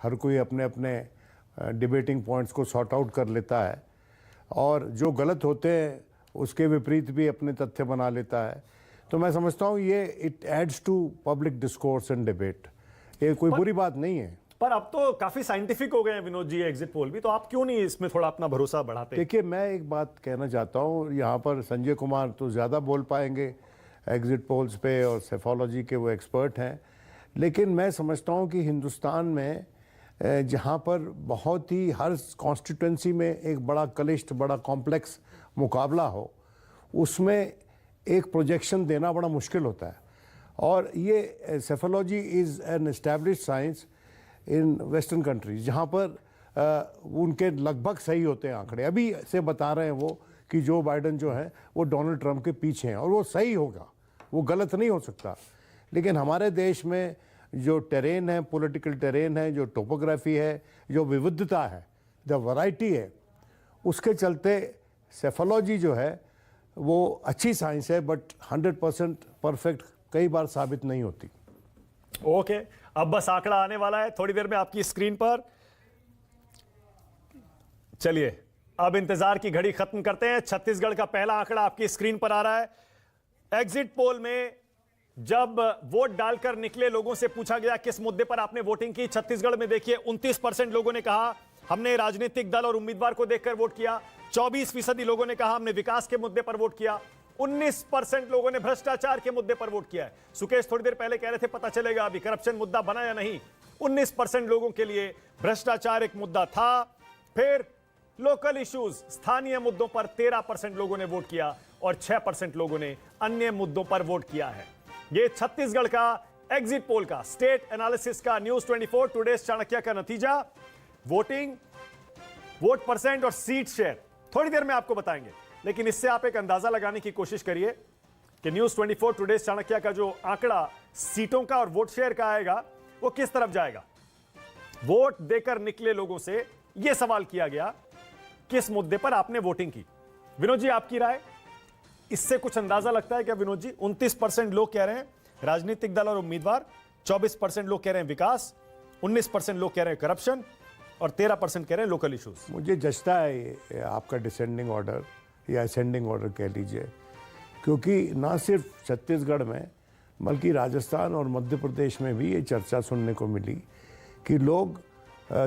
हर कोई अपने अपने डिबेटिंग पॉइंट्स को सॉर्ट आउट कर लेता है और जो गलत होते हैं उसके विपरीत भी अपने तथ्य बना लेता है। तो मैं समझता हूँ ये it adds to public discourse and debate, ये कोई बुरी बात नहीं है। पर अब तो काफी साइंटिफिक हो गए हैं विनोद जी एग्जिट पोल भी, तो आप क्यों नहीं इसमें थोड़ा अपना भरोसा बढ़ाते? देखिए, मैं एक बात कहना चाहता हूँ, यहाँ पर संजय कुमार तो ज़्यादा बोल पाएंगे एग्जिट पोल्स पे और सेफोलॉजी के, वो एक्सपर्ट हैं। लेकिन मैं समझता हूँ कि हिंदुस्तान में जहाँ पर बहुत ही हर कॉन्स्टिट्यूंसी में एक बड़ा कलिष्ट, बड़ा कॉम्प्लेक्स मुकाबला हो, उसमें एक प्रोजेक्शन देना बड़ा मुश्किल होता है। और ये psephology is an established science in western countries, जहाँ पर उनके लगभग सही होते हैं आंकड़े। अभी से बता रहे हैं वो कि जो बाइडन जो है वो डोनाल्ड ट्रंप के पीछे हैं, और वो सही होगा, वो गलत नहीं हो सकता। लेकिन हमारे देश में जो टेरेन है, पॉलिटिकल टेरेन है, जो टोपोग्राफी है, जो विविधता है, जो वैरायटी है, उसके चलते सेफोलॉजी जो है वो अच्छी साइंस है, बट 100% परफेक्ट कई बार साबित नहीं होती। ओके, अब बस आंकड़ा आने वाला है थोड़ी देर में आपकी स्क्रीन पर। चलिए अब इंतजार की घड़ी खत्म करते हैं। छत्तीसगढ़ का पहला आंकड़ा आपकी स्क्रीन पर आ रहा है। एग्जिट पोल में जब वोट डालकर निकले लोगों से पूछा गया किस मुद्दे पर आपने वोटिंग की, छत्तीसगढ़ में देखिए 29% लोगों ने कहा हमने राजनीतिक दल और उम्मीदवार को देखकर वोट किया। 24% लोगों ने कहा हमने विकास के मुद्दे पर वोट किया। 19% लोगों ने भ्रष्टाचार के मुद्दे पर वोट किया है। सुकेश थोड़ी देर पहले कह रहे थे पता चलेगा अभी करप्शन मुद्दा बना या नहीं। 19% लोगों के लिए भ्रष्टाचार एक मुद्दा था। फिर लोकल इश्यूज, स्थानीय मुद्दों पर 13% लोगों ने वोट किया और 6% लोगों ने अन्य मुद्दों पर वोट किया है। यह छत्तीसगढ़ का एग्जिट पोल का, स्टेट एनालिसिस का, न्यूज 24 टुडेज चाणक्य का नतीजा। वोटिंग, वोट परसेंट और सीट शेयर थोड़ी देर में आपको बताएंगे, लेकिन इससे आप एक अंदाजा लगाने की कोशिश करिए कि न्यूज 24 टुडेज चाणक्य का जो आंकड़ा सीटों का और वोट शेयर का आएगा वो किस तरफ जाएगा। वोट देकर निकले लोगों से यह सवाल किया गया किस मुद्दे पर आपने वोटिंग की। विनोद जी, आपकी राय, इससे कुछ अंदाजा लगता है क्या? विनोद जी, 29% लोग कह रहे हैं राजनीतिक दल और उम्मीदवार, 24% लोग कह रहे हैं विकास, 19% लोग कह रहे हैं करप्शन और 13% कह रहे हैं लोकल इश्यूज। मुझे जचता है ये आपका डिसेंडिंग ऑर्डर या असेंडिंग ऑर्डर कह लीजिए, क्योंकि ना सिर्फ छत्तीसगढ़ में बल्कि राजस्थान और मध्य प्रदेश में भी ये चर्चा सुनने को मिली कि लोग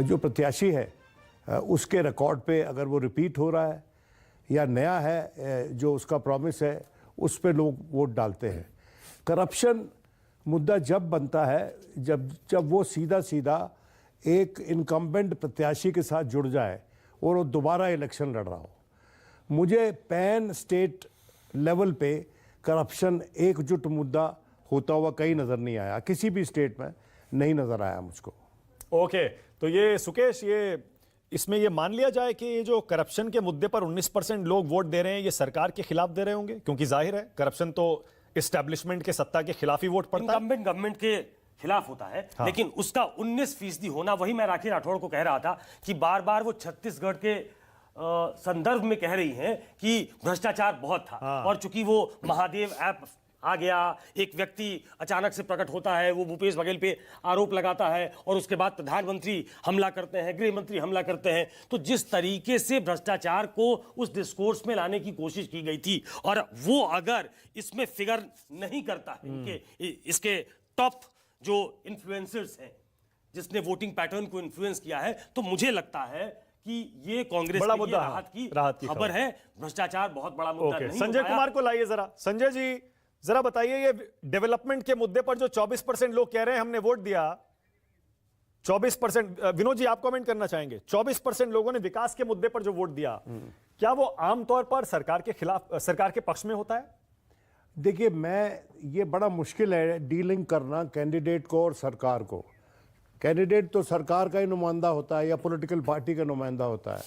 जो प्रत्याशी है उसके रिकॉर्ड पे अगर वो रिपीट हो रहा है या नया है जो उसका प्रॉमिस है, उस पे लोग वोट डालते हैं। करप्शन मुद्दा जब बनता है जब वो सीधा सीधा एक इनकम्बेंट प्रत्याशी के साथ जुड़ जाए और वो दोबारा इलेक्शन लड़ रहा हो। मुझे पैन स्टेट लेवल पे करप्शन एकजुट मुद्दा होता हुआ कहीं नज़र नहीं आया, किसी भी स्टेट में नहीं नज़र आया मुझको। ओके, तो ये सुकेश, ये इसमें ये मान लिया जाए कि ये जो करप्शन के मुद्दे पर 19% लोग वोट दे रहे हैं, ये सरकार के खिलाफ दे रहे होंगे, क्योंकि जाहिर है करप्शन तो एस्टैब्लिशमेंट के, सत्ता के खिलाफ ही वोट पड़ता है, इनकम्बेंट गवर्नमेंट के खिलाफ होता है। हाँ। लेकिन उसका 19% होना, वही मैं राखी राठौड़ को कह रहा था कि बार बार वो छत्तीसगढ़ के संदर्भ में कह रही हैं कि भ्रष्टाचार बहुत था। हाँ। और चूंकि वो महादेव ऐप आ गया, एक व्यक्ति अचानक से प्रकट होता है, वो भूपेश बघेल पे आरोप लगाता है और उसके बाद प्रधानमंत्री हमला करते हैं, गृह मंत्री हमला करते हैं। तो जिस तरीके से भ्रष्टाचार को उस डिस्कोर्स में लाने की कोशिश की गई थी, और वो अगर इसमें फिगर नहीं करता है, इसके टॉप जो इन्फ्लुएंसर्स हैं जिसने वोटिंग पैटर्न को इन्फ्लुएंस किया है, तो मुझे लगता है कि ये कांग्रेस बड़ा के लिए राहत की खबर है। भ्रष्टाचार बहुत बड़ा मुद्दा नहीं। संजय कुमार को लाइए जरा। संजय जी, जरा बताइए, ये डेवलपमेंट के मुद्दे पर जो 24% लोग कह रहे हैं हमने वोट दिया, 24%, विनोद जी आप कमेंट करना चाहेंगे, 24% लोगों ने विकास के मुद्दे पर जो वोट दिया, क्या वो आमतौर पर सरकार के खिलाफ, सरकार के पक्ष में होता है? देखिए, ये बड़ा मुश्किल है डीलिंग करना कैंडिडेट को और सरकार को। कैंडिडेट तो सरकार का ही नुमाइंदा होता है या पॉलिटिकल पार्टी का नुमाइंदा होता है,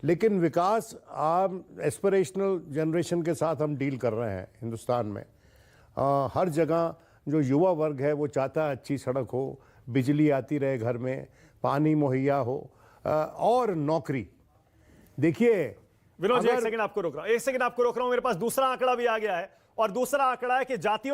लेकिन विकास आम एस्पिरेशनल जनरेशन के साथ हम डील कर रहे हैं हिंदुस्तान में। हर जगह जो युवा वर्ग है वो चाहता है अच्छी सड़क हो, बिजली आती रहे घर में, पानी मुहैया हो और नौकरी। देखिए विनोद जी, एक सेकंड आपको रोक रहा हूं, मेरे पास दूसरा आंकड़ा भी आ गया है, और दूसरा आंकड़ा है कि जातियों